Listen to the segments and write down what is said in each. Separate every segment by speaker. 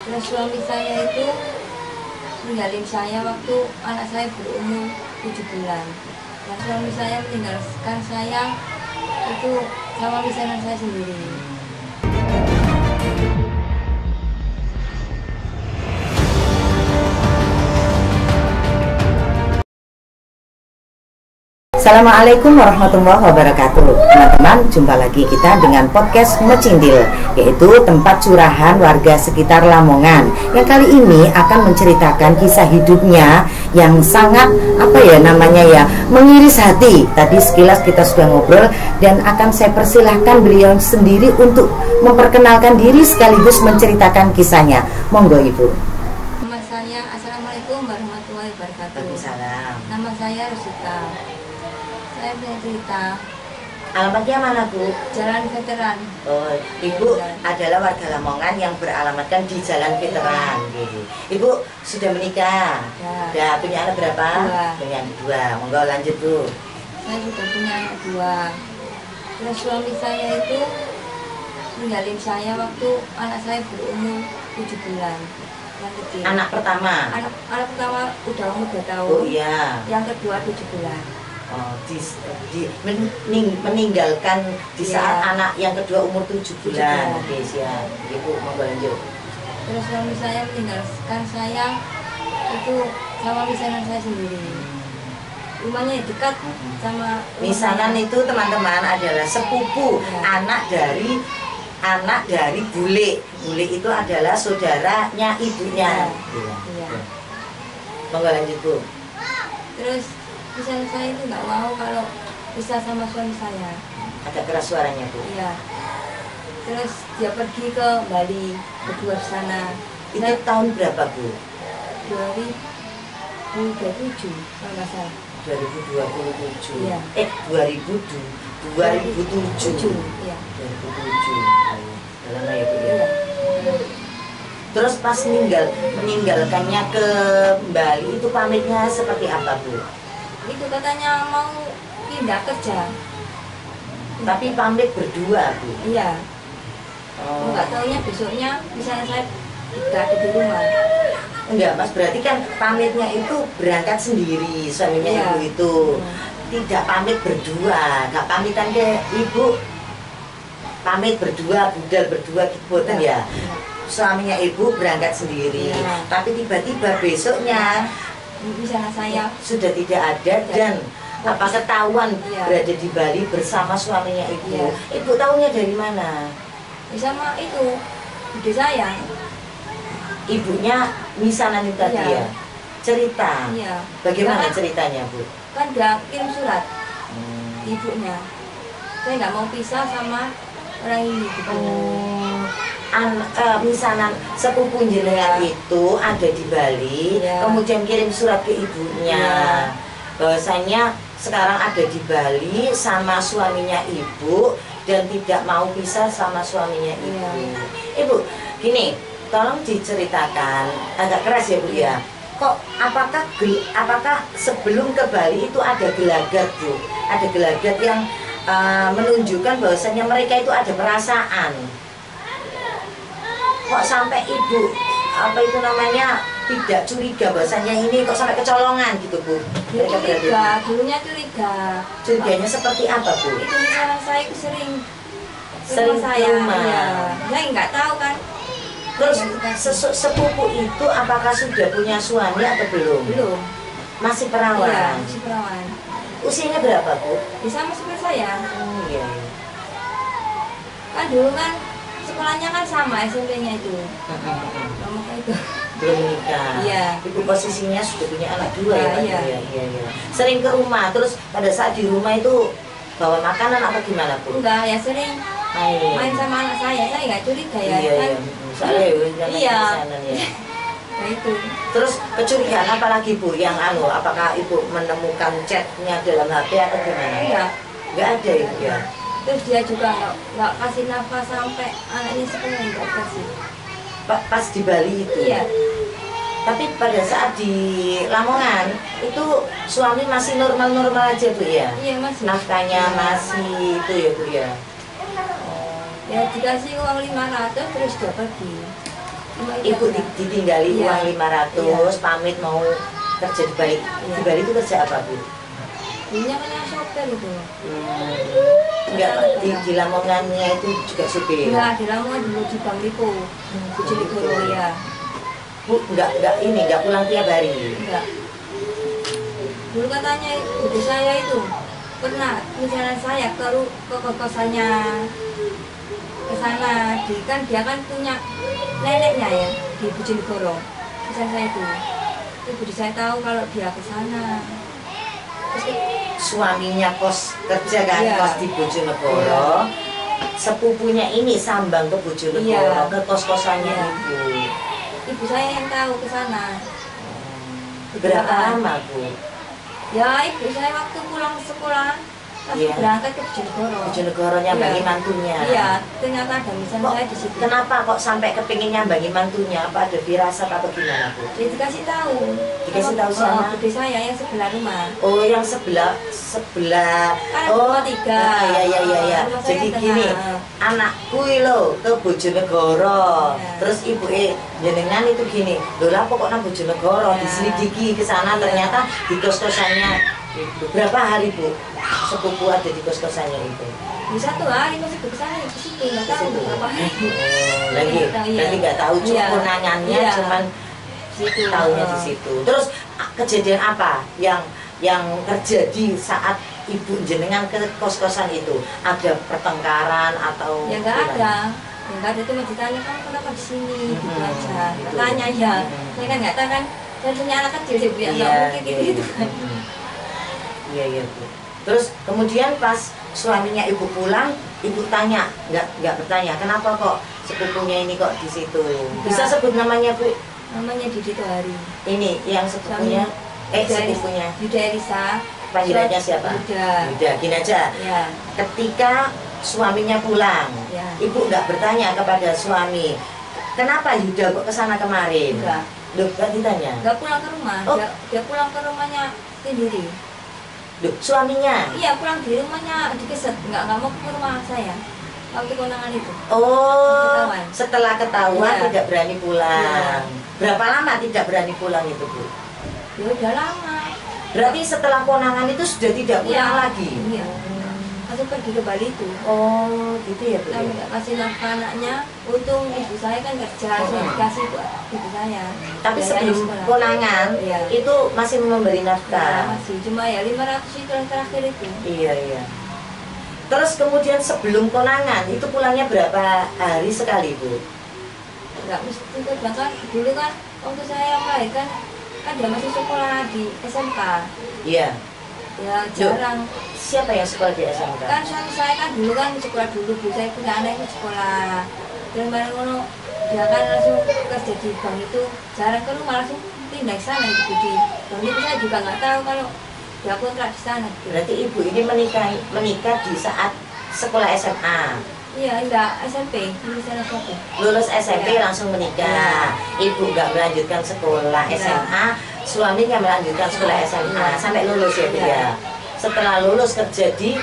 Speaker 1: Terus suami saya itu ninggalin saya waktu anak saya berumur 7 bulan. Dan suami saya meninggalkan saya itu sama misanan saya sendiri.
Speaker 2: Assalamualaikum warahmatullahi wabarakatuh. Teman-teman, jumpa lagi kita dengan podcast Mecintil, yaitu tempat curahan warga sekitar Lamongan, yang kali ini akan menceritakan kisah hidupnya yang sangat mengiris hati. Tadi sekilas kita sudah ngobrol, dan akan saya persilahkan beliau sendiri untuk memperkenalkan diri sekaligus menceritakan kisahnya. Monggo Ibu.
Speaker 1: Nama saya, Assalamualaikum warahmatullahi wabarakatuh.
Speaker 2: Waalaikumsalam.
Speaker 1: Nama saya Rusita. Saya punya cerita.
Speaker 2: Alamatnya mana, Bu?
Speaker 1: Jalan Veteran.
Speaker 2: Oh, Ibu adalah warga Lamongan yang beralamatkan di Jalan Veteran. Ibu sudah menikah?
Speaker 1: Ya.
Speaker 2: Punya anak berapa?
Speaker 1: 2.
Speaker 2: Punya 2. Monggo lanjut, Bu.
Speaker 1: Saya juga punya anak 2. Terus suami saya itu ninggalin saya waktu anak saya berumur 7 bulan. Yang kecil.
Speaker 2: Anak pertama?
Speaker 1: Anak pertama udah umur 2 tahun.
Speaker 2: Oh iya.
Speaker 1: Yang kedua 7 bulan.
Speaker 2: Oh, meninggalkan di saat anak yang kedua umur 7 bulan. Oke, siap. Ibu monggo lanjut.
Speaker 1: Terus suami saya meninggalkan saya itu sama misanan saya sendiri. Rumahnya dekat sama
Speaker 2: misanan itu, teman-teman, adalah sepupu anak dari bule. Bule itu adalah saudaranya ibunya.
Speaker 1: Iya.
Speaker 2: Monggo lanjut, Bu.
Speaker 1: Terus misalnya saya itu nggak mau kalau bisa sama suami saya.
Speaker 2: Agak keras suaranya, Bu.
Speaker 1: Iya. Terus dia pergi ke Bali, berdua di sana.
Speaker 2: Itu tahun berapa, Bu?
Speaker 1: 2027 kalau nggak salah.
Speaker 2: 2027.
Speaker 1: Iya.
Speaker 2: 2007.
Speaker 1: Iya.
Speaker 2: 2007. Lama ya, Bu ya.
Speaker 1: Iya.
Speaker 2: Terus pas meninggalkannya ke Bali itu pamitnya seperti apa, Bu?
Speaker 1: Itu katanya mau pindah kerja.
Speaker 2: Tapi pamit berdua, Bu?
Speaker 1: Iya.
Speaker 2: Oh.
Speaker 1: Nggak taunya besoknya misalnya saya tidak ada di rumah.
Speaker 2: Enggak, Mas, berarti kan pamitnya itu berangkat sendiri, suaminya
Speaker 1: Iya.
Speaker 2: Ibu itu. Tidak pamit berdua, nggak pamitan ke Ibu. Pamit berdua, budal berdua gitu ya. Suaminya Ibu berangkat sendiri.
Speaker 1: Iya.
Speaker 2: Tapi tiba-tiba besoknya
Speaker 1: Misalnya saya
Speaker 2: sudah tidak ada dan apa ketahuan berada di Bali bersama suaminya Ibu.
Speaker 1: Iya.
Speaker 2: Ibu tahunya dari mana?
Speaker 1: sama itu bude saya.
Speaker 2: Ibunya misanan itu tadi
Speaker 1: Iya.
Speaker 2: ya? Cerita?
Speaker 1: Iya.
Speaker 2: Bagaimana
Speaker 1: Karena
Speaker 2: ceritanya, Bu?
Speaker 1: kan dia kirim surat ibunya. Saya nggak mau pisah sama orang ini gitu.
Speaker 2: Misanan sepupu jenengan itu ada di Bali, kemudian kirim surat ke ibunya, bahwasanya sekarang ada di Bali sama suaminya Ibu dan tidak mau pisah sama suaminya Ibu. Ibu, gini, tolong diceritakan, agak keras ya, Bu ya. Kok apakah sebelum ke Bali itu ada gelagat, Bu? Ada gelagat yang menunjukkan bahwasanya mereka itu ada perasaan. Kok sampai Ibu tidak curiga bahwasanya ini kok sampai kecolongan gitu, Bu?
Speaker 1: Dulunya curiga.
Speaker 2: Curiganya seperti apa, Bu?
Speaker 1: Itu misalnya saya itu sering
Speaker 2: ke rumah.
Speaker 1: Iya. Saya nggak tahu kan.
Speaker 2: Terus sepupu itu apakah sudah punya suami atau belum?
Speaker 1: Belum.
Speaker 2: Masih perawan?
Speaker 1: Iya, masih perawan.
Speaker 2: Usianya berapa, Bu?
Speaker 1: Sama seperti saya.
Speaker 2: Oh iya.
Speaker 1: Kan dulu kan sekolahnya kan sama SMP-nya itu. Kamu itu.
Speaker 2: Belum menikah.
Speaker 1: Iya.
Speaker 2: Ibu posisinya sudah punya anak 2 ya, Pak?
Speaker 1: Iya.
Speaker 2: Iya. Sering ke rumah, terus pada saat di rumah itu bawa makanan atau gimana, Bu?
Speaker 1: Enggak, ya sering main sama anak saya nggak curiga ya.
Speaker 2: Iya,
Speaker 1: kan?
Speaker 2: Soalnya
Speaker 1: Iya.
Speaker 2: ya.
Speaker 1: Nah itu.
Speaker 2: Terus kecurigaan apa lagi, Bu? Yang apakah Ibu menemukan chatnya dalam HP atau gimana? Nggak ada, Ibu ya.
Speaker 1: Terus dia juga nggak kasih nafas sampai anaknya sekolah, nggak kasih.
Speaker 2: Pas di Bali itu?
Speaker 1: Iya.
Speaker 2: Tapi pada saat di Lamongan itu suami masih normal-normal aja, Bu ya?
Speaker 1: Iya, masih.
Speaker 2: Nafkahnya masih itu ya, Bu ya?
Speaker 1: Ya dikasih uang 500 terus dia pergi.
Speaker 2: Ibu ditinggali
Speaker 1: Iya.
Speaker 2: uang 500,
Speaker 1: Iya.
Speaker 2: pamit mau kerja di Bali.
Speaker 1: Iya.
Speaker 2: Di Bali itu kerja apa, Bu?
Speaker 1: Dulunya kan yang sopir itu.
Speaker 2: Enggak, di Lamongannya itu juga supir.
Speaker 1: Enggak, di Lamongan dulu di Bang Lipo. Bojonegoro ya.
Speaker 2: Bu, enggak pulang tiap hari.
Speaker 1: Enggak. Dulu katanya ibu saya itu pernah misalnya saya ke kosannya ke sana, kan dia kan punya neneknya ya di Bojonegoro. Misalnya saya itu, ibu saya tahu kalau dia ke sana.
Speaker 2: Suaminya kos kerja kan,
Speaker 1: Iya.
Speaker 2: kos di Bojonegoro. Sepupunya ini sambang ke Bojonegoro,
Speaker 1: Iya.
Speaker 2: ke kos-kosannya
Speaker 1: Iya.
Speaker 2: ibu.
Speaker 1: Ibu saya yang tahu ke sana.
Speaker 2: Berapa lama, Bu?
Speaker 1: Ya ibu saya waktu pulang sekolah langsung
Speaker 2: Iya.
Speaker 1: berangkat ke Bojonegoro.
Speaker 2: Bojonegoro nyambangi
Speaker 1: Iya.
Speaker 2: mantunya.
Speaker 1: Iya, ternyata ada misalnya
Speaker 2: Kok,
Speaker 1: saya di situ.
Speaker 2: kenapa kok sampai kepingin nyambangi mantunya? Apa ada firasat atau gimana, Bu?
Speaker 1: Dia dikasih tahu.
Speaker 2: Dikasih tahu sama?
Speaker 1: Bude saya yang sebelah rumah.
Speaker 2: Oh, yang sebelah.
Speaker 1: Kan
Speaker 2: Oh,
Speaker 1: rumah 3.
Speaker 2: iya.
Speaker 1: Rumah saya
Speaker 2: Jadi
Speaker 1: yang
Speaker 2: gini,
Speaker 1: tengah.
Speaker 2: anakku lo ke Bojonegoro.
Speaker 1: Iya.
Speaker 2: Terus ibu jenengan itu gini, lho lah kok nang Bojonegoro,
Speaker 1: Iya.
Speaker 2: diselidiki ke sana
Speaker 1: Iya.
Speaker 2: ternyata di kos-kosannya. Berapa hari, Bu? Sepupu ada di kos-kosannya itu?
Speaker 1: Di satu hari masih ke sana di situ nggak tahu
Speaker 2: Situ.
Speaker 1: berapa hari.
Speaker 2: Lagi,
Speaker 1: Nggak tahu, iya.
Speaker 2: berarti nggak tahu cuma
Speaker 1: Iya.
Speaker 2: konangannya,
Speaker 1: Iya.
Speaker 2: cuman
Speaker 1: Situ.
Speaker 2: tahunya di situ. Terus kejadian apa yang terjadi saat ibu jenengan ke kos-kosan itu? Ada pertengkaran atau
Speaker 1: Ya nggak
Speaker 2: gimana?
Speaker 1: ada. Ya nggak ada, cuma ditanya kamu kenapa di sini gitu aja.
Speaker 2: Gitu.
Speaker 1: Tanya ya. Saya kan nggak tahu kan. Saya punya anak kecil sih bu, ya nggak mungkin gitu kan.
Speaker 2: Iya, Bu. Terus kemudian pas suaminya ibu pulang, ibu tanya, nggak bertanya, kenapa kok sepupunya ini kok di situ? Bisa
Speaker 1: Nggak.
Speaker 2: sebut namanya, Bu?
Speaker 1: Namanya Didi Tohari.
Speaker 2: Ini yang sepupunya, sepupunya.
Speaker 1: Yuda Elisa.
Speaker 2: Panggilannya siapa?
Speaker 1: Yuda.
Speaker 2: Yuda, gini aja.
Speaker 1: Ya.
Speaker 2: Ketika suaminya pulang,
Speaker 1: Ya.
Speaker 2: ibu nggak bertanya kepada suami, kenapa Yuda kok kesana kemarin?
Speaker 1: Enggak.
Speaker 2: Loh, nggak ditanya.
Speaker 1: Nggak pulang ke rumah.
Speaker 2: Oh.
Speaker 1: Dia pulang ke rumahnya sendiri.
Speaker 2: Loh, suaminya?
Speaker 1: Iya, pulang di rumahnya di Keset. Nggak mau ke rumah saya. Waktu konangan itu.
Speaker 2: Oh,
Speaker 1: Ketahuan.
Speaker 2: setelah ketahuan
Speaker 1: Iya.
Speaker 2: tidak berani pulang.
Speaker 1: Iya.
Speaker 2: Berapa lama tidak berani pulang itu, Bu?
Speaker 1: Ya udah lama.
Speaker 2: Berarti setelah konangan itu sudah tidak pulang
Speaker 1: Iya.
Speaker 2: lagi?
Speaker 1: Iya. Langsung pergi ke Bali itu.
Speaker 2: Oh, gitu ya, Bu?
Speaker 1: Kami nggak kasih nafkah anaknya. Untung ibu saya kan kerja, saya dikasih buat ibu saya.
Speaker 2: Tapi
Speaker 1: Biayanya
Speaker 2: sebelum
Speaker 1: sekolah.
Speaker 2: konangan,
Speaker 1: Iya.
Speaker 2: itu masih memberi
Speaker 1: Ya,
Speaker 2: nafkah?
Speaker 1: masih cuma ya 500 itu yang terakhir itu.
Speaker 2: Iya. Terus kemudian sebelum konangan, itu pulangnya berapa hari sekali, Bu?
Speaker 1: Nggak mesti ke bahkan dulu kan waktu saya melahirkan kan dia masih sekolah di SMK.
Speaker 2: Iya.
Speaker 1: Ya jarang.
Speaker 2: Siapa yang sekolah di SMK?
Speaker 1: Kan suami saya kan dulu kan sekolah dulu, bu saya punya anak itu sekolah. Terus bareng ngono dia kan langsung kerja di bank itu, jarang ke rumah, langsung pindah ke sana itu di bank itu. Saya juga nggak tahu kalau dia kontrak di sana gitu.
Speaker 2: Berarti ibu ini menikah di saat sekolah SMA.
Speaker 1: Iya, enggak SMP, lulusan SMP.
Speaker 2: Lulus SMP
Speaker 1: Iya.
Speaker 2: langsung menikah. Ibu nggak melanjutkan sekolah
Speaker 1: Iya.
Speaker 2: SMA, suami nggak melanjutkan sekolah SMA
Speaker 1: Iya.
Speaker 2: sampai lulus ya, Bu
Speaker 1: Iya.
Speaker 2: ya. Setelah lulus kerja di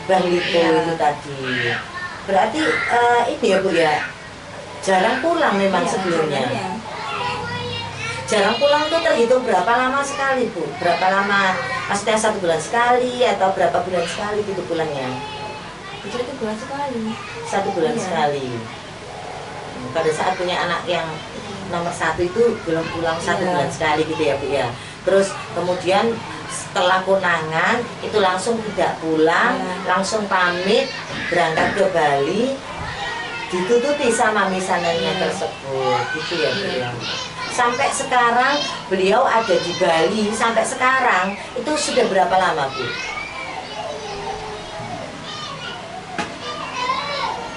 Speaker 2: Bang Lipo
Speaker 1: Iya.
Speaker 2: itu tadi. Berarti ini ya, Bu ya. Jarang pulang memang
Speaker 1: Iya,
Speaker 2: sebelumnya.
Speaker 1: iya.
Speaker 2: Jarang pulang itu terhitung berapa lama sekali, Bu? Berapa lama? Maksudnya 1 bulan sekali atau berapa bulan sekali gitu pulangnya?
Speaker 1: Itu bulan sekali.
Speaker 2: 1 bulan
Speaker 1: Iya.
Speaker 2: sekali. Pada saat punya anak yang nomor 1 itu belum pulang 1
Speaker 1: Iya.
Speaker 2: bulan sekali gitu ya, Bu ya. Terus kemudian setelah konangan itu langsung tidak pulang,
Speaker 1: Iya.
Speaker 2: langsung pamit berangkat ke Bali, ditutupi sama misanannya
Speaker 1: Iya.
Speaker 2: tersebut, gitu ya, Bu
Speaker 1: Iya.
Speaker 2: ya. Sampai sekarang beliau ada di Bali, sampai sekarang itu sudah berapa lama, Bu?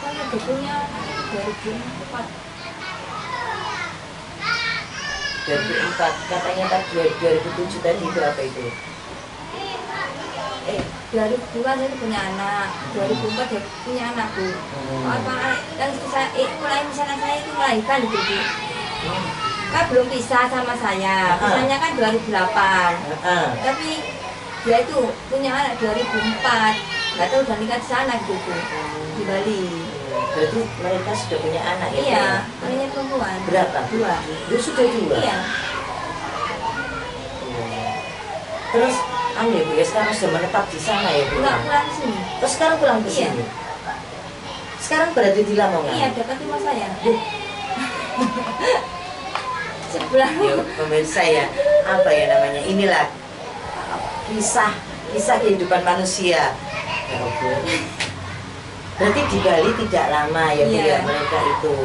Speaker 1: Kan ada punya 2004.
Speaker 2: 2004, katanya tadi 2007 tadi itu apa itu?
Speaker 1: 2002 saya punya anak, 2004 dia punya anak bu. Apa yang saya mulai misalnya saya itu melahirkan gitu bu. Kan belum pisah sama saya, pisahnya kan 2008.
Speaker 2: Heeh.
Speaker 1: Tapi dia itu punya anak 2004, nggak tahu udah nikah di sana gitu bu, di Bali.
Speaker 2: Berarti mereka sudah punya anak ya?
Speaker 1: Iya, anaknya perempuan.
Speaker 2: Berapa?
Speaker 1: 2.
Speaker 2: Dia sudah 2?
Speaker 1: Iya.
Speaker 2: Terus, ya Bu ya, sekarang sudah menetap di sana ya Bu?
Speaker 1: Enggak pulang ke sini.
Speaker 2: Terus sekarang pulang ke
Speaker 1: Iya.
Speaker 2: sini? Sekarang berada di Lamongan?
Speaker 1: Iya, dekat rumah saya. Sebelah.
Speaker 2: Ya, pemirsa ya, apa ya namanya? Inilah kisah kehidupan manusia. Ya ampun. Berarti di Bali tidak lama ya Bu ya,
Speaker 1: Iya.
Speaker 2: mereka itu.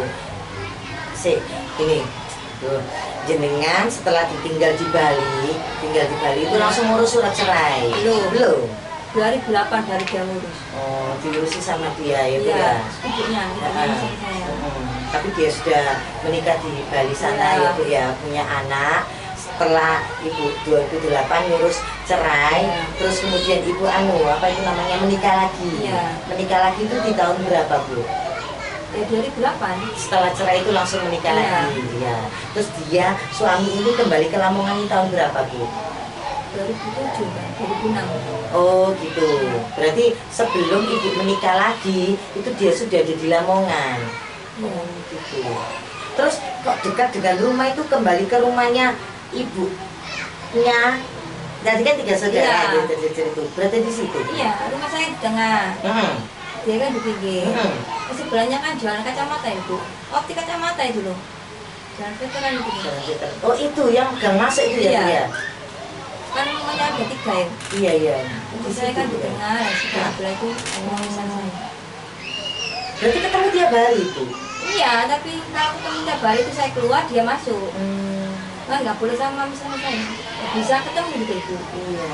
Speaker 2: Ini tuh, jenengan setelah tinggal di Bali itu langsung ngurus surat cerai. Belum.
Speaker 1: 2008 dari dia ngurus.
Speaker 2: Oh, diurusi sama dia ya Bu
Speaker 1: Iya,
Speaker 2: ya.
Speaker 1: ibunya sama saya.
Speaker 2: Tapi dia sudah menikah di Bali sana
Speaker 1: Iya.
Speaker 2: ya Bu ya, punya anak. Setelah ibu 2008 ngurus cerai,
Speaker 1: Iya.
Speaker 2: terus kemudian ibu apa itu namanya, menikah lagi.
Speaker 1: Iya.
Speaker 2: Menikah lagi itu di tahun berapa Bu?
Speaker 1: Ya 2008.
Speaker 2: Setelah cerai itu langsung menikah
Speaker 1: Iya.
Speaker 2: lagi ya. Terus dia, suami ini kembali ke Lamongan di tahun berapa Bu?
Speaker 1: 2007 kan, 2006.
Speaker 2: Oh gitu. Berarti sebelum ibu menikah lagi itu dia sudah ada di Lamongan.
Speaker 1: Iya.
Speaker 2: Gitu. Terus kok dekat dengan rumah itu kembali ke rumahnya ibunya? Tadi kan 3 saudara
Speaker 1: Iya.
Speaker 2: itu. Berarti di situ.
Speaker 1: Iya, rumah saya di tengah. Dia kan di pinggir. Sebelahnya kan jualan kacamata ya Bu. Optik kacamata itu loh. Jualan veteran itu.
Speaker 2: Oh itu yang gang masuk itu ya?
Speaker 1: Iya.
Speaker 2: Bu, ya?
Speaker 1: Kan rumahnya ada 3 ya.
Speaker 2: Iya iya.
Speaker 1: Jadi saya kan di tengah, sebelah itu rumah saya.
Speaker 2: Berarti ketemu tiap hari Bu?
Speaker 1: Iya, tapi kalau ketemu tiap hari itu saya keluar, dia masuk. Kan nggak boleh sama misalnya saya. Nggak bisa ketemu gitu Bu.
Speaker 2: Iya.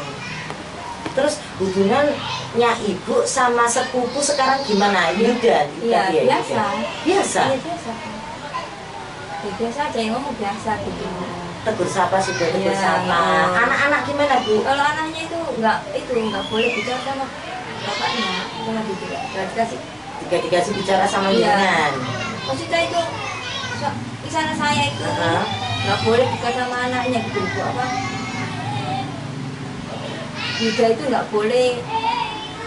Speaker 2: Terus hubungannya ibu sama sepupu sekarang gimana? Yuda?
Speaker 1: Iya,
Speaker 2: Yuda.
Speaker 1: biasa.
Speaker 2: Biasa?
Speaker 1: Iya, biasa. Ya, biasa aja yang ngomong biasa gitu.
Speaker 2: Tegur sapa sudah tegur
Speaker 1: Iya,
Speaker 2: sapa.
Speaker 1: iya.
Speaker 2: Anak-anak gimana Bu?
Speaker 1: Kalau anaknya itu nggak boleh bicara sama bapaknya, sama gitu. Nggak dikasih.
Speaker 2: Dikasih bicara sama
Speaker 1: Iya.
Speaker 2: jenengan.
Speaker 1: Maksudnya itu di sana saya itu
Speaker 2: Hah?
Speaker 1: nggak boleh bicara sama anaknya gitu Bu. Apa? Yuda itu nggak boleh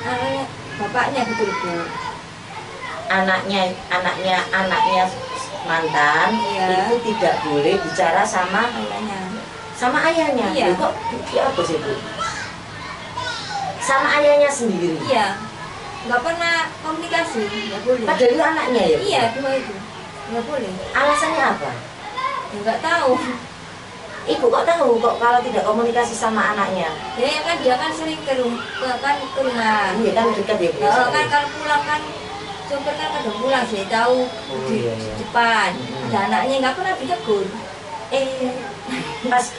Speaker 1: anaknya bapaknya gitu Bu.
Speaker 2: Anaknya mantan
Speaker 1: Iya.
Speaker 2: itu tidak boleh bicara sama
Speaker 1: Ayahnya.
Speaker 2: ayahnya.
Speaker 1: Iya.
Speaker 2: Loh, kok apa sih Bu? Sama ayahnya sendiri.
Speaker 1: Iya. Nggak pernah komunikasi, nggak boleh.
Speaker 2: Padahal itu anaknya ya? Bu?
Speaker 1: Iya, 2 itu nggak boleh.
Speaker 2: Alasannya apa?
Speaker 1: Ya, nggak tahu.
Speaker 2: Ibu kok tahu kok kalau tidak komunikasi sama anaknya?
Speaker 1: Ya kan dia kan sering ke rumah.
Speaker 2: Iya kan dekat ya Bu.
Speaker 1: Kalau kan kalau pulang kan sopir kan kadang pulang sih tahu
Speaker 2: iya, iya.
Speaker 1: di depan.
Speaker 2: Hmm.
Speaker 1: Ada anaknya nggak pernah ditegur.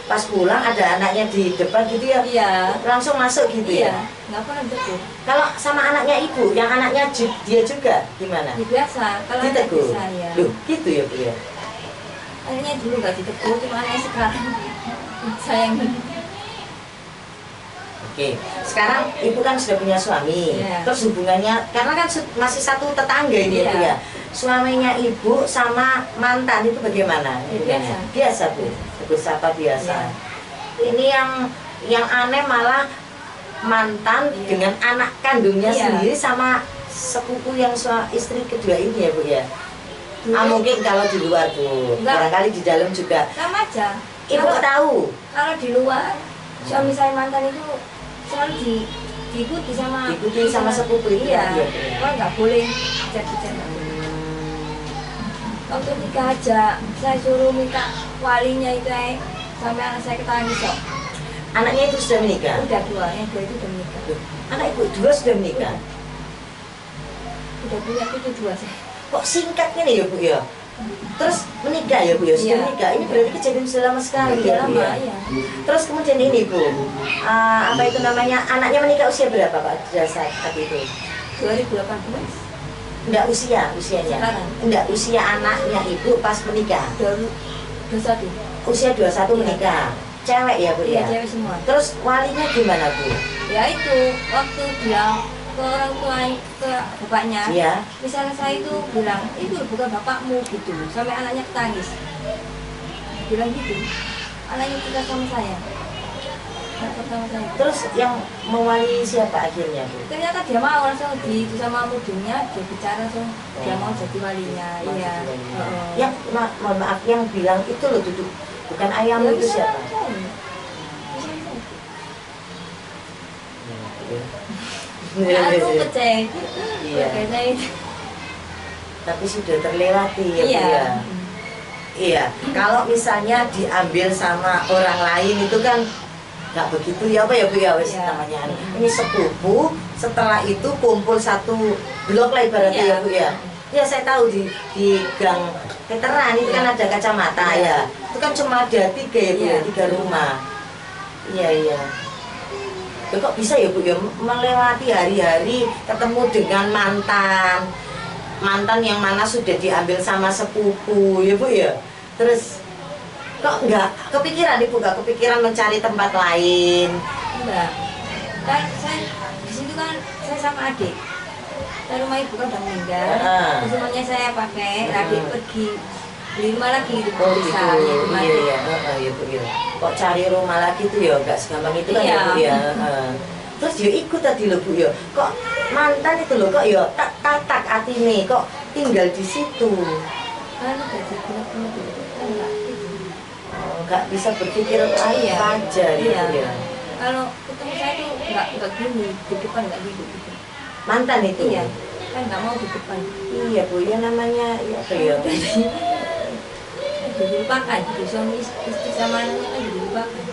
Speaker 2: Pas pulang ada anaknya di depan gitu ya?
Speaker 1: Iya.
Speaker 2: Langsung masuk gitu
Speaker 1: Iya,
Speaker 2: ya?
Speaker 1: nggak pernah ditegur.
Speaker 2: Kalau sama anaknya ibu, yang anaknya dia juga gimana?
Speaker 1: Ya, biasa. Kalau anak
Speaker 2: Ditegur?
Speaker 1: saya,
Speaker 2: Loh, gitu ya Bu ya?
Speaker 1: anaknya dulu nggak ditegur, cuma anaknya sekarang sayang.
Speaker 2: Oke, sekarang ibu kan sudah punya suami,
Speaker 1: Iya.
Speaker 2: terus hubungannya, karena kan masih satu tetangga ini ya Bu
Speaker 1: Iya.
Speaker 2: ya. Suaminya ibu sama mantan itu bagaimana?
Speaker 1: Ya,
Speaker 2: hubungannya?
Speaker 1: biasa.
Speaker 2: Biasa Bu, tegur sapa biasa.
Speaker 1: Iya.
Speaker 2: Ini yang aneh malah mantan
Speaker 1: Iya.
Speaker 2: dengan anak kandungnya
Speaker 1: Iya.
Speaker 2: sendiri sama sepupu yang istri kedua ini ya Bu ya.
Speaker 1: Dulu
Speaker 2: Mungkin kalau di luar Bu,
Speaker 1: Enggak.
Speaker 2: barangkali di dalam juga.
Speaker 1: sama aja.
Speaker 2: Ibu
Speaker 1: Kalau-
Speaker 2: tahu.
Speaker 1: Kalau di luar suami saya mantan itu selalu diikuti sama
Speaker 2: sepupu itu.
Speaker 1: Iya.
Speaker 2: Iya.
Speaker 1: Kalau nggak boleh bicara. Waktu nikah aja saya suruh minta walinya itu sampai anak saya ketangis kok.
Speaker 2: Anaknya itu sudah menikah.
Speaker 1: Udah 2, yang 2 itu udah menikah.
Speaker 2: Anak ibu 2 sudah menikah.
Speaker 1: Udah punya cucu 2 saya.
Speaker 2: Kok singkat gini ya Bu ya? Terus menikah ya Bu ya? Sudah
Speaker 1: Iya.
Speaker 2: menikah. Ini berarti kejadian sudah lama sekali
Speaker 1: Udah
Speaker 2: ya Bu
Speaker 1: lama
Speaker 2: ya?
Speaker 1: ya.
Speaker 2: Terus kemudian ini Bu, apa itu namanya? Anaknya menikah usia berapa Pak? Saat itu?
Speaker 1: 2018.
Speaker 2: Enggak usianya.
Speaker 1: Sekarang.
Speaker 2: Enggak usia anaknya ibu pas menikah.
Speaker 1: 21.
Speaker 2: Usia 21
Speaker 1: Iya.
Speaker 2: menikah. Cewek ya Bu ya?
Speaker 1: Iya, cewek semua.
Speaker 2: Terus walinya gimana Bu?
Speaker 1: Ya itu waktu dia ke orang tua ke bapaknya.
Speaker 2: Iya.
Speaker 1: Misalnya saya itu bilang itu bukan bapakmu gitu, sampai anaknya ketangis. Bilang gitu, anaknya kita sama saya. anak pertama saya.
Speaker 2: Terus yang mewali siapa akhirnya Bu?
Speaker 1: Ternyata dia mau langsung itu sama mudungnya, dia bicara langsung dia mau jadi walinya.
Speaker 2: Mau
Speaker 1: Iya.
Speaker 2: jadi walinya. Yang mohon maaf yang bilang itu loh duduk bukan ayam
Speaker 1: Ya,
Speaker 2: itu
Speaker 1: bisa
Speaker 2: siapa?
Speaker 1: Aku pecah.
Speaker 2: Iya.
Speaker 1: Karena itu.
Speaker 2: Tapi sudah terlewati ya Bu
Speaker 1: Iya.
Speaker 2: ya. Iya, kalau misalnya diambil sama orang lain itu kan nggak begitu ya apa ya Bu ya wes
Speaker 1: Iya.
Speaker 2: namanya. Ini sepupu, setelah itu kumpul satu blok lah ibaratnya
Speaker 1: Iya.
Speaker 2: ya Bu ya. Ya saya tahu di gang veteran itu kan ada kacamata ya. Itu kan cuma ada 3 ya Bu ya,
Speaker 1: Iya.
Speaker 2: 3 rumah. Iya iya. Ya, kok bisa ya Bu ya melewati hari-hari ketemu dengan mantan yang mana sudah diambil sama sepupu ya Bu ya. Terus kok nggak kepikiran Ibu, nggak kepikiran mencari tempat lain?
Speaker 1: Enggak. Kan saya di situ kan saya sama adik. Dan rumah ibu kan udah meninggal. Terus semuanya saya pakai, adik pergi beli rumah lagi di
Speaker 2: Oh
Speaker 1: desa.
Speaker 2: gitu, iya iya Bu ya. Kok cari rumah lagi tuh ya nggak segampang itu kan ya Bu ya. Terus dia ikut tadi loh Bu ya. Kok mantan itu loh kok ya tak hati nih kok tinggal di situ.
Speaker 1: Kan udah jadi punya kan enggak itu.
Speaker 2: Nggak bisa berpikir lain aja gitu ya.
Speaker 1: Kalau ketemu saya tuh enggak gini, di depan enggak gitu.
Speaker 2: Mantan itu?
Speaker 1: Iya, kan nggak mau di depan.
Speaker 2: Iya Bu, ya namanya ya apa ya?
Speaker 1: Dilupakan, gitu. Suami istri sama anaknya kan dilupakan.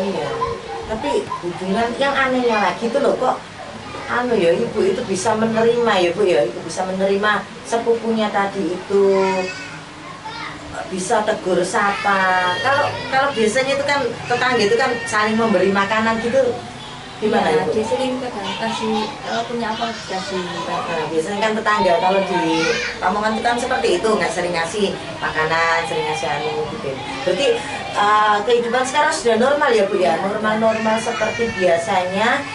Speaker 2: Iya. Tapi hubungan yang anehnya lagi tuh loh kok anu ya ibu itu bisa menerima ya Bu ya, ibu bisa menerima sepupunya tadi itu bisa tegur sapa. Kalau biasanya itu kan tetangga itu kan saling memberi makanan gitu. Gimana
Speaker 1: ya,
Speaker 2: Ibu?
Speaker 1: dia sering kasih kalau punya apa kasih.
Speaker 2: Nah, biasanya kan tetangga kalau di Lamongan itu kan seperti itu, nggak sering ngasih makanan, sering ngasih anu gitu. Berarti kehidupan sekarang sudah normal ya Bu ya, normal-normal seperti biasanya,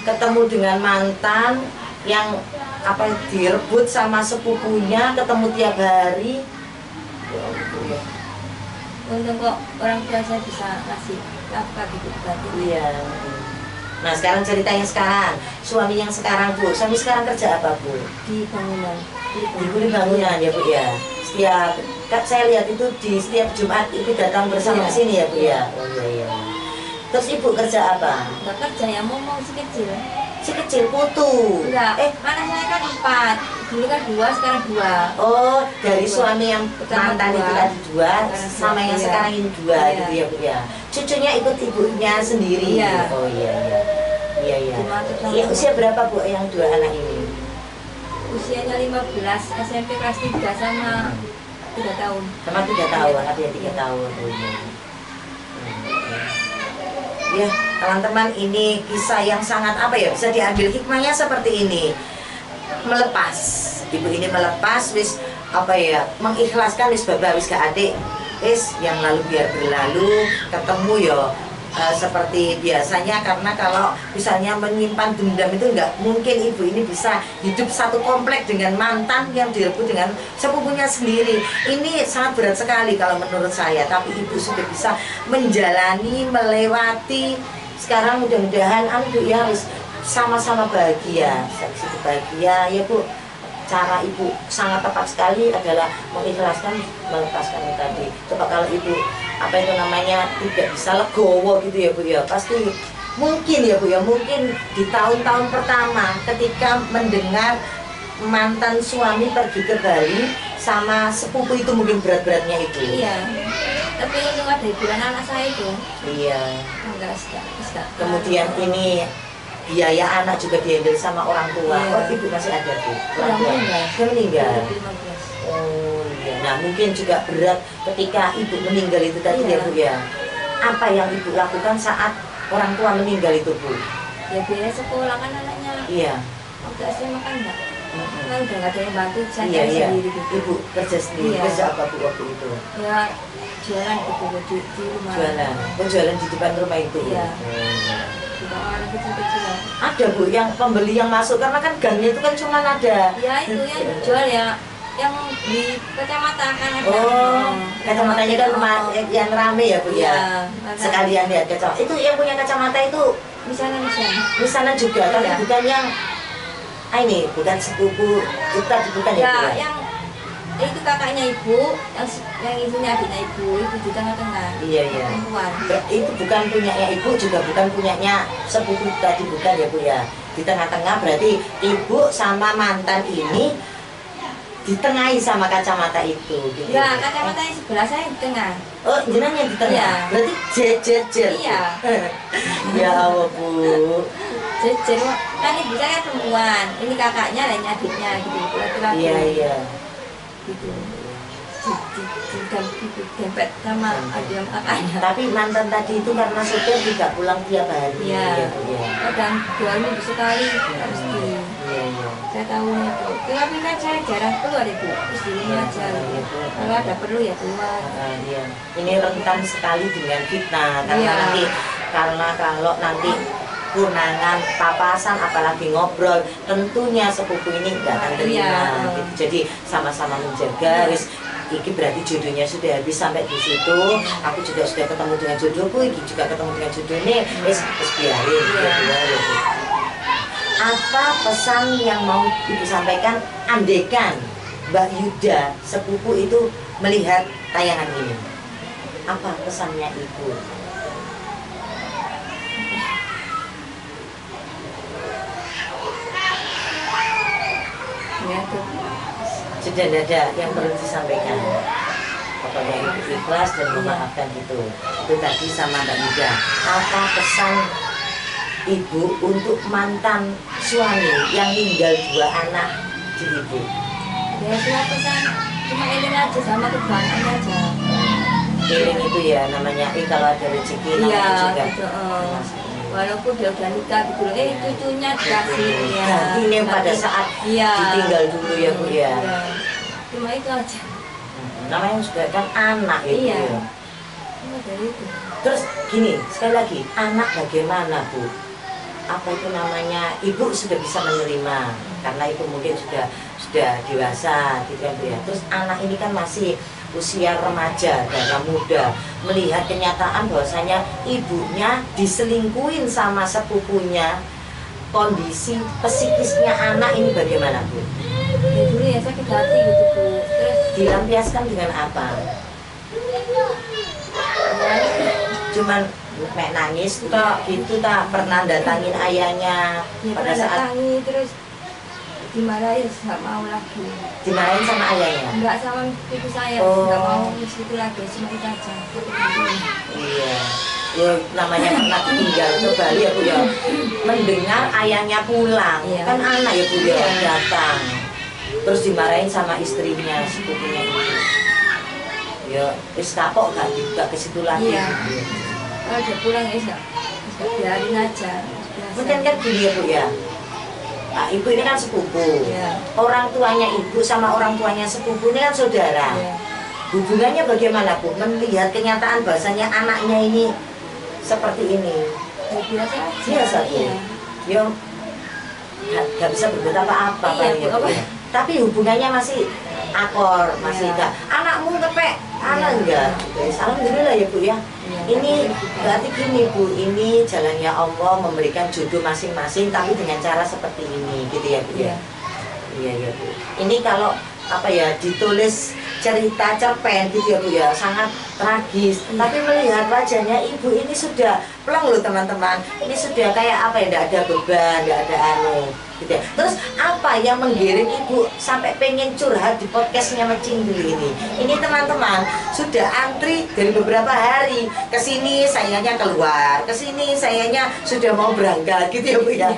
Speaker 2: ketemu dengan mantan yang apa direbut sama sepupunya, ketemu tiap hari.
Speaker 1: Untung kok orang tua saya bisa ngasih apa gitu berarti.
Speaker 2: Iya. Nah sekarang ceritanya sekarang, suami yang sekarang Bu, suami sekarang kerja apa Bu?
Speaker 1: Di bangunan.
Speaker 2: Di kulit bangunan ya Bu ya. Setiap saya lihat itu di setiap Jumat itu datang bersama ke sini ya Bu ya. Oh iya iya. Terus Ibu kerja apa?
Speaker 1: Enggak kerja ya, mau si kecil.
Speaker 2: Si kecil putu.
Speaker 1: Enggak. Anak saya kan 4. Dulu kan 2, sekarang 2.
Speaker 2: Oh, dari
Speaker 1: 2.
Speaker 2: suami yang
Speaker 1: Pertama
Speaker 2: mantan
Speaker 1: 2,
Speaker 2: itu tadi 2,
Speaker 1: sekarang
Speaker 2: sama
Speaker 1: 2,
Speaker 2: yang
Speaker 1: iya.
Speaker 2: sekarang ini 2
Speaker 1: Iya.
Speaker 2: gitu ya Bu ya. Cucunya ikut ibunya sendiri.
Speaker 1: Iya.
Speaker 2: Oh iya iya. Iya iya.
Speaker 1: Dimantuk sama
Speaker 2: Ya, usia berapa Bu yang 2 anak ini?
Speaker 1: Usianya 15, SMP kelas 3 sama 3 tahun.
Speaker 2: Sama 3 tahun, artinya 3 tahun. Oh iya. Ya, teman-teman, ini kisah yang sangat apa ya, bisa diambil hikmahnya seperti ini. Melepas, ibu ini melepas, wis apa ya, mengikhlaskan wis baba wis gak adik, wis yang lalu biar berlalu, ketemu ya seperti biasanya. Karena kalau misalnya menyimpan dendam itu nggak mungkin ibu ini bisa hidup satu komplek dengan mantan yang direbut dengan sepupunya sendiri. Ini sangat berat sekali kalau menurut saya, tapi ibu sudah bisa menjalani, melewati. Sekarang mudah-mudahan Bu ya wis sama-sama bahagia, saksi bahagia ya Bu. Cara ibu sangat tepat sekali adalah mengikhlaskan, melepaskan itu tadi. Coba kalau ibu apa itu namanya tidak bisa legowo gitu ya Bu ya, pasti mungkin ya Bu ya, mungkin di tahun-tahun pertama ketika mendengar mantan suami pergi ke Bali sama sepupu itu mungkin berat-beratnya itu.
Speaker 1: Iya. Tapi untung ada hiburan anak saya itu.
Speaker 2: Iya.
Speaker 1: Enggak.
Speaker 2: Kemudian ini biaya anak juga diambil sama orang tua.
Speaker 1: Iya.
Speaker 2: Oh ibu masih ada Bu? Orang
Speaker 1: Udah
Speaker 2: tua
Speaker 1: meninggal.
Speaker 2: sudah meninggal.
Speaker 1: 2015.
Speaker 2: Oh iya. Nah mungkin juga berat ketika ibu meninggal itu tadi
Speaker 1: Iya.
Speaker 2: ya Bu ya. Apa yang ibu lakukan saat orang tua meninggal itu Bu?
Speaker 1: Ya biaya sekolah kan anaknya.
Speaker 2: Iya.
Speaker 1: Waktu SMA kan enggak. Kan udah nggak ada yang bantu, saya
Speaker 2: Iya
Speaker 1: cari
Speaker 2: iya.
Speaker 1: sendiri gitu.
Speaker 2: Ibu kerja sendiri.
Speaker 1: Iya.
Speaker 2: Kerja apa Bu waktu itu?
Speaker 1: Ya jualan gitu di rumah.
Speaker 2: Jualan. Oh jualan di depan rumah itu.
Speaker 1: Iya.
Speaker 2: Oh.
Speaker 1: Di orang kecil-kecilan.
Speaker 2: Ada Bu yang pembeli yang masuk karena kan gangnya itu kan cuma ada.
Speaker 1: Ya itu yang jual ya yang di kecamatan kan ada.
Speaker 2: Kacamatanya kan yang rame ya Bu ya.
Speaker 1: Iya,
Speaker 2: Sekalian lihat kacamata. Itu yang punya kacamata itu
Speaker 1: di sana.
Speaker 2: di sana juga, tapi
Speaker 1: Iya.
Speaker 2: bukan yang ini, bukan sepupu kita, bukan ya Bu ya?
Speaker 1: Yang itu kakaknya ibu, yang ibunya adiknya ibu di tengah-tengah.
Speaker 2: Iya.
Speaker 1: Perempuan.
Speaker 2: Itu bukan punyanya ibu, juga bukan punyanya sepupu tadi, bukan ya Bu ya? Di tengah-tengah berarti ibu sama mantan ini ditengahi sama kacamata itu gitu.
Speaker 1: Ya, kacamata yang sebelah saya di tengah.
Speaker 2: Oh, jenengan di tengah.
Speaker 1: Iya.
Speaker 2: Berarti jejer.
Speaker 1: Iya.
Speaker 2: Ya Allah Bu.
Speaker 1: Jejer, kan ibu saya perempuan, ini kakaknya lainnya adiknya gitu, laki-laki.
Speaker 2: Iya.
Speaker 1: Gitu. Dempet sama adik kakaknya.
Speaker 2: Tapi mantan tadi itu karena supir tidak pulang tiap hari.
Speaker 1: Iya.
Speaker 2: Ya, Bu ya.
Speaker 1: Kadang 2 minggu sekali mesti.
Speaker 2: Iya.
Speaker 1: Saya tahu itu. Tapi kan saya jarang keluar ibu, terus di rumah aja. Kalau ada perlu ya keluar.
Speaker 2: Iya. Ini rentan sekali dengan fitnah karena
Speaker 1: Iya.
Speaker 2: nanti kalau nanti kunangan, papasan, apalagi ngobrol, tentunya sepupu ini nggak akan terima.
Speaker 1: Iya.
Speaker 2: Gitu. Jadi sama-sama menjaga. Wis, iki berarti jodohnya sudah habis sampai di situ. Aku juga sudah ketemu dengan jodohku, iki juga ketemu dengan jodohnya. Wis biarin. Gitu. Apa pesan yang mau Ibu sampaikan andekan Mbak Yuda sepupu itu melihat tayangan ini? Apa pesannya Ibu?
Speaker 1: Ya, tuh.
Speaker 2: Sudah ada yang perlu disampaikan. Pokoknya Ibu ikhlas dan memaafkan itu. Itu tadi sama Mbak Yuda. Apa pesan Ibu untuk mantan suami yang tinggal 2 anak di Ibu?
Speaker 1: Ya, cuma pesan, cuma ini aja sama kebahagiaan aja.
Speaker 2: Piring itu ya namanya, kalau ada rezeki namanya
Speaker 1: Iya,
Speaker 2: juga.
Speaker 1: gitu. Walaupun dia udah nikah gitu, cucunya dikasih ya.
Speaker 2: Nah, ini pada saat ditinggal dulu ya Bu ya.
Speaker 1: Iya. Cuma itu aja.
Speaker 2: Namanya juga kan anak itu.
Speaker 1: Iya.
Speaker 2: Ya.
Speaker 1: Cuma dari itu.
Speaker 2: Terus gini, sekali lagi, anak bagaimana Bu? Apa itu namanya, Ibu sudah bisa menerima karena itu mungkin sudah dewasa gitu kan Bu ya. Terus anak ini kan masih usia remaja, darah muda, melihat kenyataan bahwasanya ibunya diselingkuhin sama sepupunya, kondisi psikisnya anak ini bagaimana Bu?
Speaker 1: Ya dulu ya sakit hati gitu Bu. Terus
Speaker 2: Dilampiaskan dengan apa? Cuman mek nangis toh gitu, tak pernah datangin ayahnya
Speaker 1: ya
Speaker 2: pada
Speaker 1: pernah
Speaker 2: saat
Speaker 1: datangi, terus dimarahin, nggak mau lagi.
Speaker 2: dimarahin sama ayahnya.
Speaker 1: Enggak sama ibu saya,
Speaker 2: Oh.
Speaker 1: nggak mau itu lagi, cuma itu aja.
Speaker 2: Iya, ya namanya pernah tinggal ke Bali ya Bu ya, mendengar ayahnya pulang,
Speaker 1: Iya.
Speaker 2: kan anak ya Bu ya,
Speaker 1: Iya.
Speaker 2: datang, terus dimarahin sama istrinya, sepupunya itu. Ya, wis kapok gak ke situ lagi.
Speaker 1: Iya. Kalau dia pulang ya nggak biarin aja. Biasa.
Speaker 2: Mungkin kan gini ya Bu ya, Pak, Ibu ini kan sepupu,
Speaker 1: Iya.
Speaker 2: orang tuanya Ibu sama orang tuanya sepupu ini kan saudara.
Speaker 1: Iya.
Speaker 2: Hubungannya bagaimana Bu? Melihat kenyataan bahasanya anaknya ini seperti ini.
Speaker 1: Ya, biasa aja.
Speaker 2: Biasa Bu.
Speaker 1: Iya.
Speaker 2: Ya gak bisa berbuat apa-apa
Speaker 1: Iya,
Speaker 2: paling ya,
Speaker 1: Bu,
Speaker 2: Bu, ya. Tapi hubungannya masih akor, masih
Speaker 1: Iya.
Speaker 2: enggak. Anakmu ngepek, anak
Speaker 1: Iya.
Speaker 2: enggak. Guys, alhamdulillah ya Bu ya.
Speaker 1: Iya,
Speaker 2: Ini
Speaker 1: iya.
Speaker 2: berarti gini Bu, ini jalannya Allah memberikan jodoh masing-masing tapi dengan cara seperti ini gitu ya Bu ya.
Speaker 1: Iya.
Speaker 2: Iya Bu. Ini kalau apa ya ditulis cerita cerpen gitu ya Bu ya, sangat tragis. Tapi melihat wajahnya Ibu ini sudah plong loh teman-teman. Ini sudah kayak apa ya, tidak ada beban, tidak ada anu gitu ya. Terus apa yang menggiring Ibu sampai pengen curhat di podcastnya Mecing dulu ini? Ini teman-teman sudah antri dari beberapa hari. Kesini sayanya keluar, kesini sayanya sudah mau berangkat gitu ya Bu ya.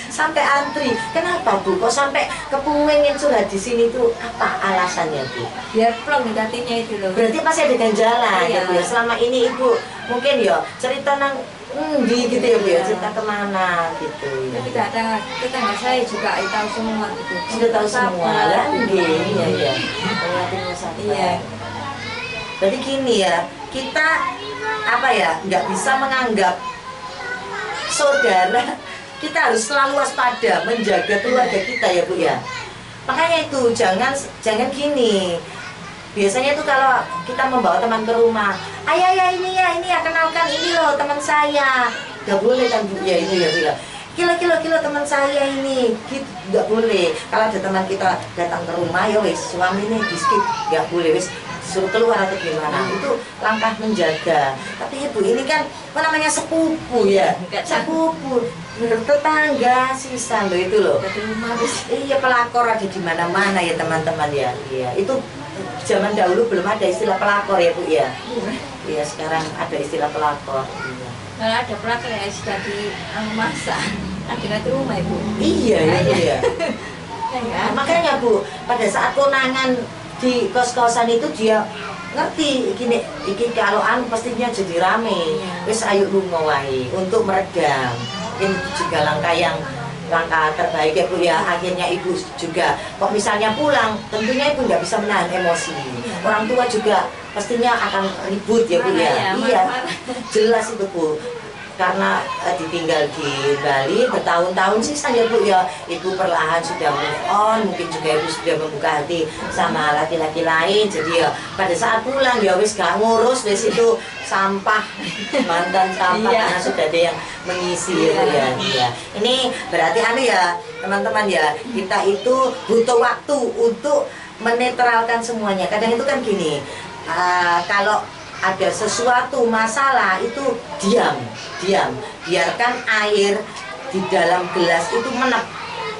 Speaker 2: Sampai antri. Kenapa Bu? Kok sampai kepengen curhat di sini tuh? Apa alasannya Bu?
Speaker 1: Biar plong di hatinya itu loh.
Speaker 2: Berarti masih ada ganjalan
Speaker 1: Iya.
Speaker 2: ya Bu ya. Selama ini Ibu mungkin ya cerita nang gitu ya Bu ya,
Speaker 1: Iya.
Speaker 2: cerita kemana gitu.
Speaker 1: Tapi tetangga saya juga tahu semua gitu.
Speaker 2: Sudah tahu semua
Speaker 1: Sabar,
Speaker 2: kan?
Speaker 1: gitu.
Speaker 2: Iya iya. Ternyata sabar.
Speaker 1: Iya.
Speaker 2: Berarti gini ya, kita apa ya, nggak bisa menganggap saudara, kita harus selalu waspada menjaga keluarga kita ya Bu ya. Makanya itu jangan gini. Biasanya tuh kalau kita membawa teman ke rumah, ayah ya ini ya kenalkan ini loh teman saya, nggak boleh kan Bu ya itu ya Bu ya. Kilo teman saya ini, gitu nggak boleh. Kalau ada teman kita datang ke rumah ya wis suami ini di skip, nggak boleh wis suruh keluar atau gimana. Itu langkah menjaga. Tapi Ibu ini kan apa namanya sepupu ya, sepupu tetangga sisa loh itu loh. Iya pelakor ada di mana-mana ya teman-teman ya. Iya itu zaman dahulu belum ada istilah pelakor ya Bu ya. Iya sekarang ada istilah pelakor. Iya.
Speaker 1: Kalau ada pelakor ya sudah di masak, ada di rumah Ibu.
Speaker 2: Iya itu ya. Makanya Bu, pada saat konangan di kos-kosan itu dia ngerti gini, iki kalau pastinya jadi rame. Wis ayo lunga wae untuk meredam. Ini juga langkah terbaik ya Bu ya. Akhirnya Ibu juga kok misalnya pulang, tentunya Ibu nggak bisa menahan emosi. Orang tua juga pastinya akan ribut ya Bu ya. Iya, jelas itu Bu. Karena ditinggal di Bali bertahun-tahun sih saya Bu ya, Ibu perlahan sudah move on, mungkin juga Ibu sudah membuka hati sama laki-laki lain. Jadi ya pada saat pulang ya wis gak ngurus wis itu sampah, mantan sampah karena sudah ada yang mengisi ya Bu ya. Iya. Ini berarti ya teman-teman ya, kita itu butuh waktu untuk menetralkan semuanya. Kadang itu kan gini, kalau ada sesuatu masalah itu diam, biarkan air di dalam gelas itu menep,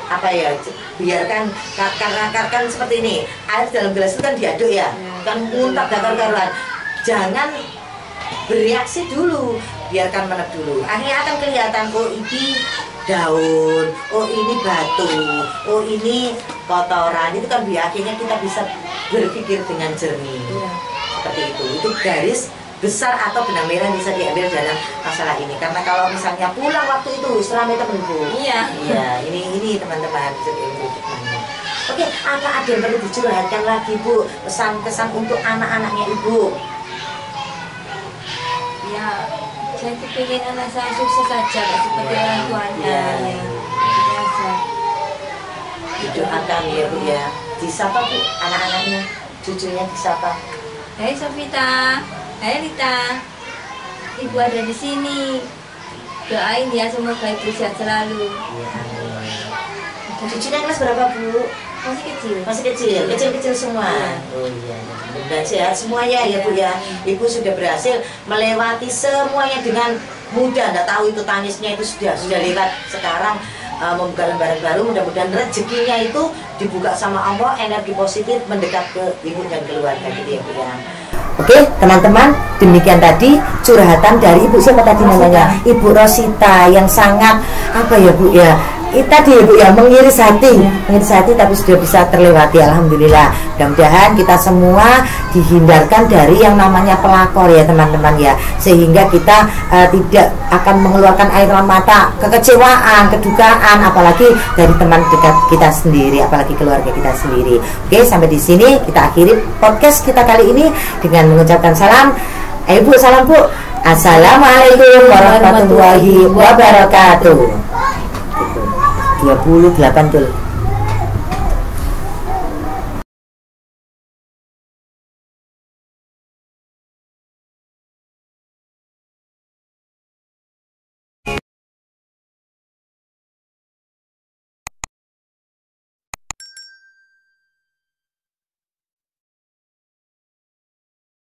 Speaker 2: apa ya, biarkan karena seperti ini, air di dalam gelas itu kan diaduk ya, kan muntah bakar-bakaran, jangan bereaksi dulu, biarkan menep dulu, akhirnya akan kelihatan oh ini daun, oh ini batu, oh ini kotoran, itu kan akhirnya kita bisa berpikir dengan jernih. Seperti itu garis besar atau benang merah bisa diambil dalam masalah ini. Karena kalau misalnya pulang waktu itu selama itu menunggu. Iya, ini teman-teman bisa diambil hikmahnya. Oke, apa ada yang perlu dicurhatkan lagi Bu? Pesan-pesan untuk anak-anaknya Ibu?
Speaker 1: Ya, saya kepingin anak saya sukses saja, seperti orang tuanya. Biasa.
Speaker 2: Didoakan ya Bu ya. Disapa Bu anak-anaknya, cucunya disapa.
Speaker 1: Hai Sofita, hai Rita, Ibu ada di sini. Doain ya semoga Ibu sehat selalu.
Speaker 2: Cucunya kelas berapa Bu?
Speaker 1: Masih kecil.
Speaker 2: Kecil semua. Oh iya. Dan sehat semuanya ya Bu ya. Ibu sudah berhasil melewati semuanya dengan mudah. Nggak tahu itu tangisnya itu sudah lewat. Sekarang membuka lembaran baru, mudah-mudahan rezekinya itu dibuka sama Allah, energi positif mendekat ke ibu dan keluarga gitu ya Bu ya. Oke teman-teman, demikian tadi curhatan dari Ibu siapa tadi namanya? Ibu Rosita yang sangat apa ya Bu ya, tadi Bu ya mengiris hati tapi sudah bisa terlewati alhamdulillah. Mudah-mudahan kita semua dihindarkan dari yang namanya pelakor ya teman-teman ya, sehingga kita tidak akan mengeluarkan air mata kekecewaan, kedukaan, apalagi dari teman dekat kita sendiri, apalagi keluarga kita sendiri. Oke, sampai di sini kita akhiri podcast kita kali ini dengan mengucapkan salam. Ibu salam Bu. Assalamualaikum warahmatullahi wabarakatuh. 28 tuh.